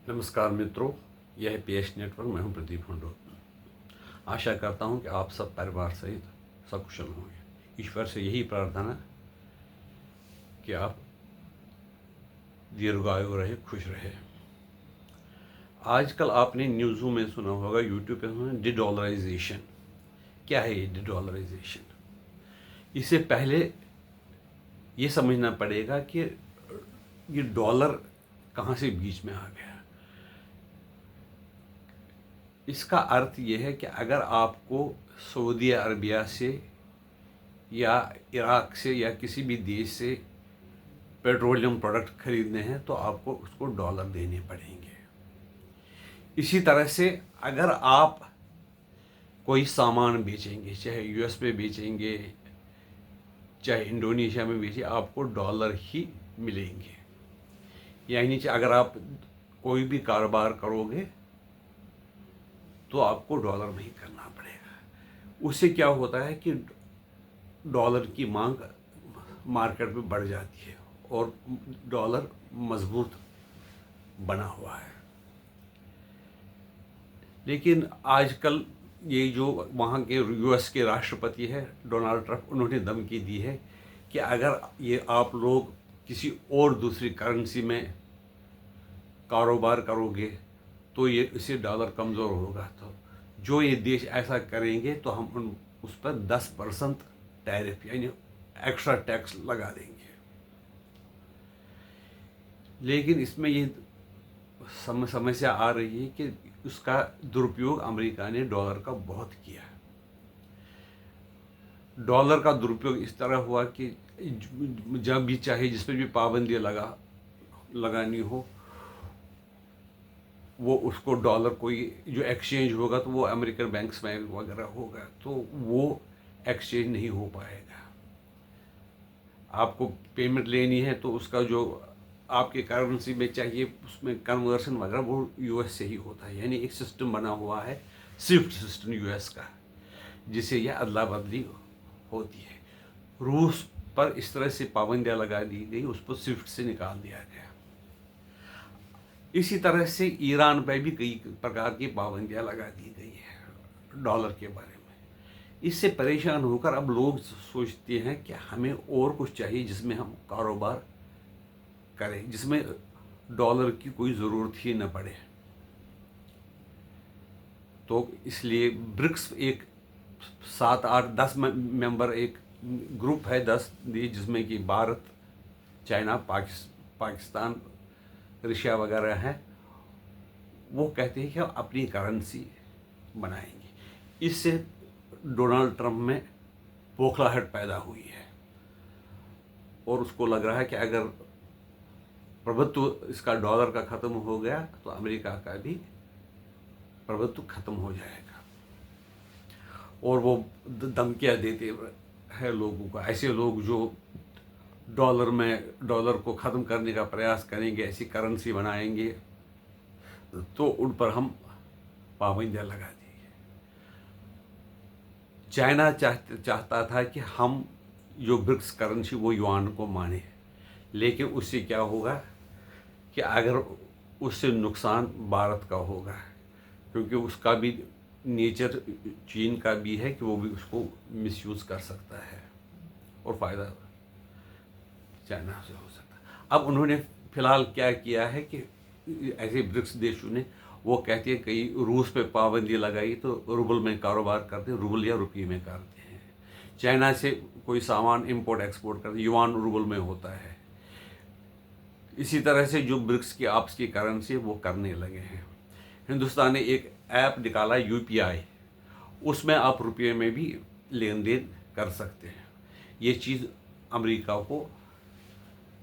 नमस्कार मित्रों, यह है पीएच नेटवर्क। मैं हूं प्रदीप हुंडो। आशा करता हूं कि आप सब परिवार सहित सकुशल होंगे। ईश्वर से यही प्रार्थना कि आप दीर्घायु रहे, खुश रहे। आजकल आपने न्यूज़ों में सुना होगा, यूट्यूब पे सुना, डिडॉलराइजेशन। क्या है ये डिडॉलराइजेशन? इससे पहले ये समझना पड़ेगा कि ये डॉलर कहाँ से बीच में आ गया। इसका अर्थ ये है कि अगर आपको सऊदी अरबिया से या इराक से या किसी भी देश से पेट्रोलियम प्रोडक्ट खरीदने हैं तो आपको उसको डॉलर देने पड़ेंगे। इसी तरह से अगर आप कोई सामान बेचेंगे, चाहे यूएस में बेचेंगे, चाहे इंडोनेशिया में बेचेंगे, आपको डॉलर ही मिलेंगे। यानी कि अगर आप कोई भी कारोबार करोगे तो आपको डॉलर में ही करना पड़ेगा। उससे क्या होता है कि डॉलर की मांग मार्केट में बढ़ जाती है और डॉलर मजबूत बना हुआ है। लेकिन आजकल ये जो वहाँ के यूएस के राष्ट्रपति हैं डोनाल्ड ट्रंप, उन्होंने धमकी दी है कि अगर ये आप लोग किसी और दूसरी करेंसी में कारोबार करोगे तो ये इससे डॉलर कमज़ोर होगा। तो जो ये देश ऐसा करेंगे तो हम उस पर 10% टैरिफ यानी एक्स्ट्रा टैक्स लगा देंगे। लेकिन इसमें ये समस्या आ रही है कि उसका दुरुपयोग अमेरिका ने डॉलर का बहुत किया। डॉलर का दुरुपयोग इस तरह हुआ कि जब भी चाहे जिस पर भी पाबंदी लगानी हो, वो उसको डॉलर कोई जो एक्सचेंज होगा तो वो अमेरिकन बैंक्स में वगैरह होगा, तो वो एक्सचेंज नहीं हो पाएगा। आपको पेमेंट लेनी है तो उसका जो आपके करेंसी में चाहिए उसमें कन्वर्सन वगैरह वो यूएस से ही होता है। यानी एक सिस्टम बना हुआ है, स्विफ्ट सिस्टम यूएस का, जिससे यह अदला बदली होती है। रूस पर इस तरह से पाबंदियाँ लगा दी गई, उस पर स्विफ्ट से निकाल दिया गया। इसी तरह से ईरान पर भी कई प्रकार की पाबंदियाँ लगा दी गई है डॉलर के बारे में। इससे परेशान होकर अब लोग सोचते हैं कि हमें और कुछ चाहिए जिसमें हम कारोबार करें, जिसमें डॉलर की कोई ज़रूरत ही न पड़े। तो इसलिए ब्रिक्स एक 7, 8, 10 मेंबर एक ग्रुप है, 10 देश, जिसमें कि भारत, चाइना, पाकिस्तान, रशिया वगैरह हैं। वो कहते हैं कि हम अपनी करेंसी बनाएंगे। इससे डोनाल्ड ट्रंप में बौखलाहट पैदा हुई है और उसको लग रहा है कि अगर प्रभुत्व इसका डॉलर का ख़त्म हो गया तो अमेरिका का भी प्रभुत्व ख़त्म हो जाएगा। और वो धमकियाँ देते हैं लोगों को। ऐसे लोग जो डॉलर को ख़त्म करने का प्रयास करेंगे, ऐसी करेंसी बनाएंगे, तो उन पर हम पाबंदियाँ लगा देंगे। चाइना चाहता था कि हम जो ब्रिक्स करेंसी वो युआन को माने, लेकिन उससे क्या होगा कि अगर उससे नुकसान भारत का होगा, क्योंकि उसका भी नेचर चीन का भी है कि वो भी उसको मिसयूज़ कर सकता है और फ़ायदा चाइना से हो सकता है। अब उन्होंने फिलहाल क्या किया है कि ऐसे ब्रिक्स देशों ने, वो कहते हैं कई रूस पे पाबंदी लगाई तो रूबल में कारोबार करते हैं, रूबल या रुपये में करते हैं। चाइना से कोई सामान इंपोर्ट एक्सपोर्ट करते, युआन रूबल में होता है। इसी तरह से जो ब्रिक्स की आपस की करेंसी वो करने लगे हैं। हिंदुस्तान ने एक ऐप निकाला यूपीआई, उसमें आप रुपये में भी लेन देन कर सकते हैं। ये चीज़ अमेरिका को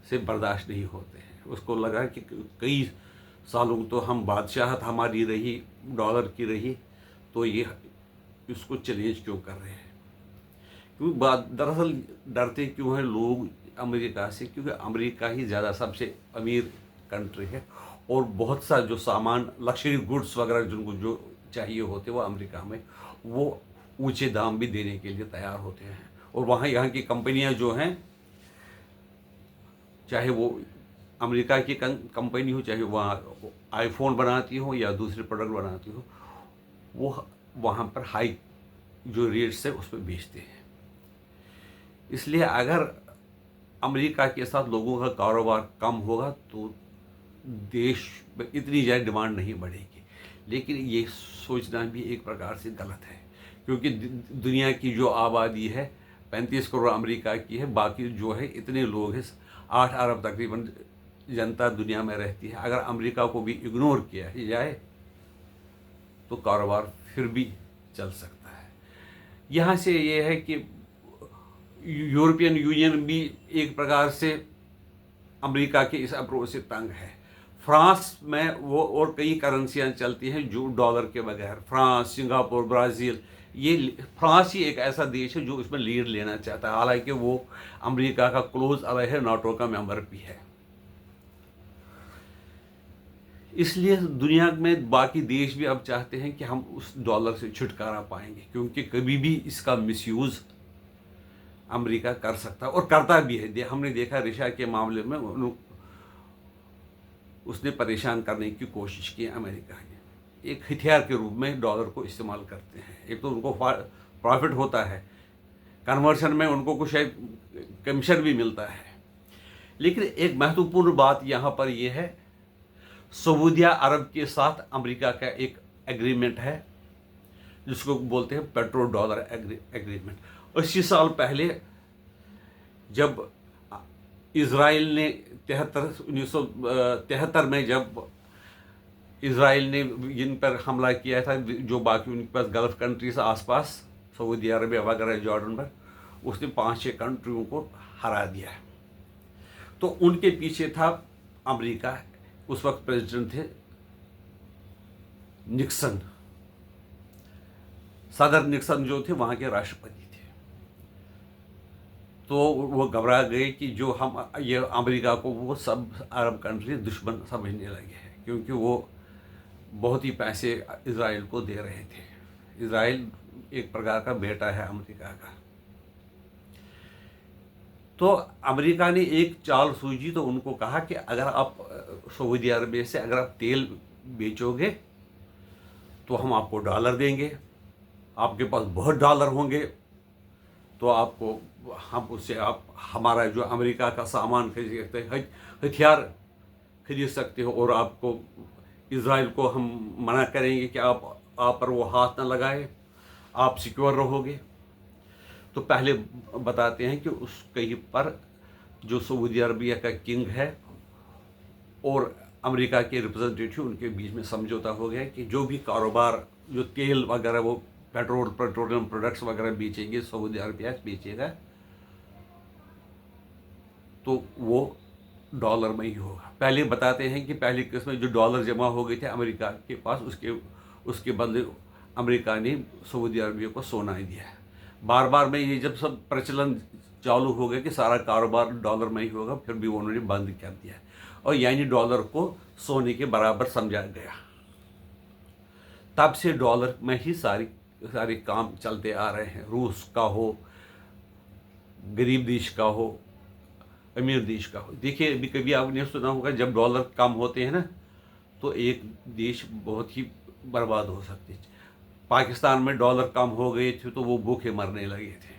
से बर्दाश्त नहीं होते हैं। उसको लगा कि कई सालों तो हम बादशाहत हमारी रही, डॉलर की रही, तो ये इसको चैलेंज क्यों कर रहे हैं। क्योंकि दरअसल डरते क्यों हैं लोग अमेरिका से? क्योंकि अमेरिका ही ज़्यादा सबसे अमीर कंट्री है और बहुत सा जो सामान लग्जरी गुड्स वगैरह जिनको जो चाहिए होते वो अमेरिका में वो ऊंचे दाम भी देने के लिए तैयार होते हैं। और वहाँ यहाँ की कंपनियाँ जो हैं, चाहे वो अमेरिका की कंपनी हो, चाहे वहाँ आईफोन बनाती हो या दूसरे प्रोडक्ट बनाती हो, वो वहाँ पर हाई जो रेट्स है उस पर बेचते हैं। इसलिए अगर अमेरिका के साथ लोगों का कारोबार कम होगा तो देश में इतनी ज़्यादा डिमांड नहीं बढ़ेगी। लेकिन ये सोचना भी एक प्रकार से गलत है, क्योंकि दुनिया की जो आबादी है 35 करोड़ अमेरिका की है, बाकी जो है इतने लोग हैं 8 अरब तकरीबन जनता दुनिया में रहती है। अगर अमेरिका को भी इग्नोर किया जाए तो कारोबार फिर भी चल सकता है। यहाँ से ये है कि यूरोपियन यूनियन भी एक प्रकार से अमेरिका के इस अप्रोच से तंग है। फ्रांस में वो और कई करेंसियाँ चलती हैं जो डॉलर के बगैर, फ्रांस, सिंगापुर, ब्राज़ील, ये फ्रांस ही एक ऐसा देश है जो इसमें लीड लेना चाहता है, हालांकि वो अमेरिका का क्लोज अलाय है, नाटो का मेंबर भी है। इसलिए दुनिया में बाकी देश भी अब चाहते हैं कि हम उस डॉलर से छुटकारा पाएंगे, क्योंकि कभी भी इसका मिसयूज़ अमेरिका कर सकता है और करता भी है। हमने देखा रशिया के मामले में उसने परेशान करने की कोशिश की अमेरिका ने। एक हथियार के रूप में डॉलर को इस्तेमाल करते हैं। एक तो उनको प्रॉफिट होता है, कन्वर्शन में उनको कुछ कमीशन भी मिलता है। लेकिन एक महत्वपूर्ण बात यहाँ पर यह है, सऊदी अरब के साथ अमेरिका का एक एग्रीमेंट है जिसको बोलते हैं पेट्रो डॉलर एग्रीमेंट। 80 साल पहले जब इज़राइल ने 1973 में जब इज़राइल ने जिन पर हमला किया था, जो बाकी उनके पास गल्फ़ कंट्रीज आसपास, सऊदी अरबिया वगैरह, जॉर्डन पर, उसने 5-6 कंट्रियों को हरा दिया। तो उनके पीछे था अमेरिका। उस वक्त प्रेसिडेंट थे निक्सन, सदर निक्सन जो थे वहाँ के राष्ट्रपति थे। तो वो घबरा गए कि जो हम ये अमेरिका को वो सब अरब कंट्री दुश्मन समझने लगे हैं, क्योंकि वो बहुत ही पैसे इज़राइल को दे रहे थे। इज़राइल एक प्रकार का बेटा है अमेरिका का। तो अमेरिका ने एक चाल सूझी, तो उनको कहा कि अगर आप सऊदी अरबिया से अगर आप तेल बेचोगे तो हम आपको डॉलर देंगे, आपके पास बहुत डॉलर होंगे तो आपको हम उससे आप हमारा जो अमेरिका का सामान खरीद सकते हैं, हथियार खरीद सकते हो, और आपको इज़राइल को हम मना करेंगे कि आप पर वो हाथ ना लगाए, आप सिक्योर रहोगे। तो पहले बताते हैं कि उस कहीं पर जो सऊदी अरबिया का किंग है और अमेरिका के रिप्रेजेंटेटिव, उनके बीच में समझौता हो गया कि जो भी कारोबार, जो तेल वगैरह, वो पेट्रोलियम प्रोडक्ट्स वगैरह बेचेंगे, सऊदी अरबिया बेचेगा, तो वो डॉलर में ही होगा। पहले बताते हैं कि पहली किस्त में जो डॉलर जमा हो गए थे अमेरिका के पास, उसके बदले अमेरिका ने सऊदी अरबिया को सोना ही दिया। बार बार में ये जब सब प्रचलन चालू हो गया कि सारा कारोबार डॉलर में ही होगा, फिर भी उन्होंने बंद कर दिया, और यानी डॉलर को सोने के बराबर समझा गया। तब से डॉलर में ही सारे काम चलते आ रहे हैं। रूस का हो, गरीब देश का हो, अमीर देश का हो। देखिए, अभी कभी आपने सुना होगा जब डॉलर कम होते हैं ना, तो एक देश बहुत ही बर्बाद हो सकते हैं। पाकिस्तान में डॉलर कम हो गए थे तो वो भूखे मरने लगे थे।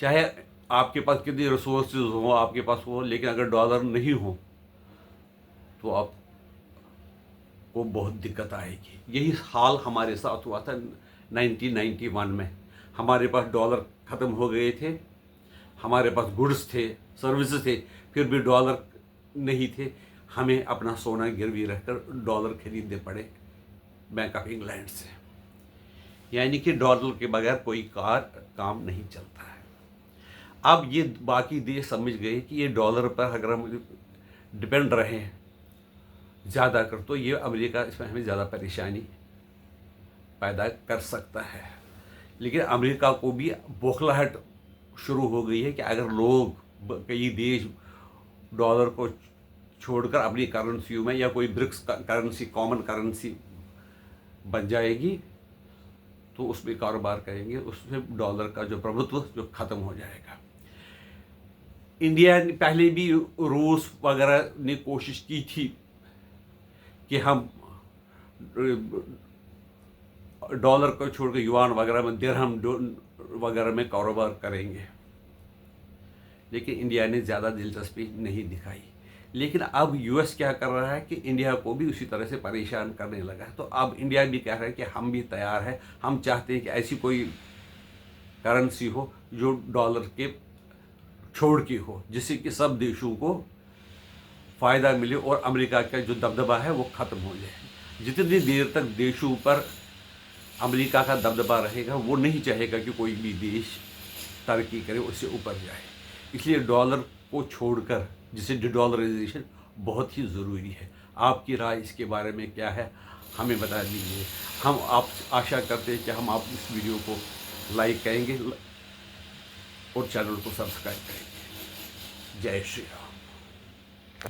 चाहे आपके पास कितनी रिसोर्सेज हो, आपके पास हो, लेकिन अगर डॉलर नहीं हो तो आपको बहुत दिक्कत आएगी। यही हाल हमारे साथ हुआ था 1991 में। हमारे पास डॉलर ख़त्म हो गए थे, हमारे पास गुड्स थे, सर्विसेज थे, फिर भी डॉलर नहीं थे। हमें अपना सोना गिरवी रखकर डॉलर खरीदने पड़े बैंक ऑफ इंग्लैंड से। यानी कि डॉलर के बगैर कोई काम नहीं चलता है। अब ये बाकी देश समझ गए कि ये डॉलर पर अगर हम डिपेंड रहे ज़्यादा कर, तो ये अमेरिका इसमें हमें ज़्यादा परेशानी पैदा कर सकता है। लेकिन अमेरिका को भी बौखलाहट शुरू हो गई है कि अगर लोग, कई देश डॉलर को छोड़कर अपनी करेंसियों में, या कोई ब्रिक्स करेंसी, कॉमन करेंसी बन जाएगी, तो उसमें कारोबार करेंगे, उसमें डॉलर का जो प्रभुत्व जो ख़त्म हो जाएगा। इंडिया ने पहले भी रूस वगैरह ने कोशिश की थी कि हम डॉलर को छोड़कर युआन वगैरह में, दिरहम वगैरह में कारोबार करेंगे, लेकिन इंडिया ने ज़्यादा दिलचस्पी नहीं दिखाई। लेकिन अब यूएस क्या कर रहा है कि इंडिया को भी उसी तरह से परेशान करने लगा है। तो अब इंडिया भी कह रहा है कि हम भी तैयार है, हम चाहते हैं कि ऐसी कोई करेंसी हो जो डॉलर के छोड़ की हो, जिससे कि सब देशों को फ़ायदा मिले और अमेरिका का जो दबदबा है वो ख़त्म हो जाए। जितनी देर तक देशों पर अमेरिका का दबदबा रहेगा, वो नहीं चाहेगा कि कोई भी देश तरक्की करे, उससे ऊपर जाए। इसलिए डॉलर को छोड़कर, जिसे डिडॉलराइजेशन, बहुत ही ज़रूरी है। आपकी राय इसके बारे में क्या है, हमें बता दीजिए। हम आप आशा करते हैं कि हम आप इस वीडियो को लाइक करेंगे और चैनल को सब्सक्राइब करेंगे। जय श्री राम।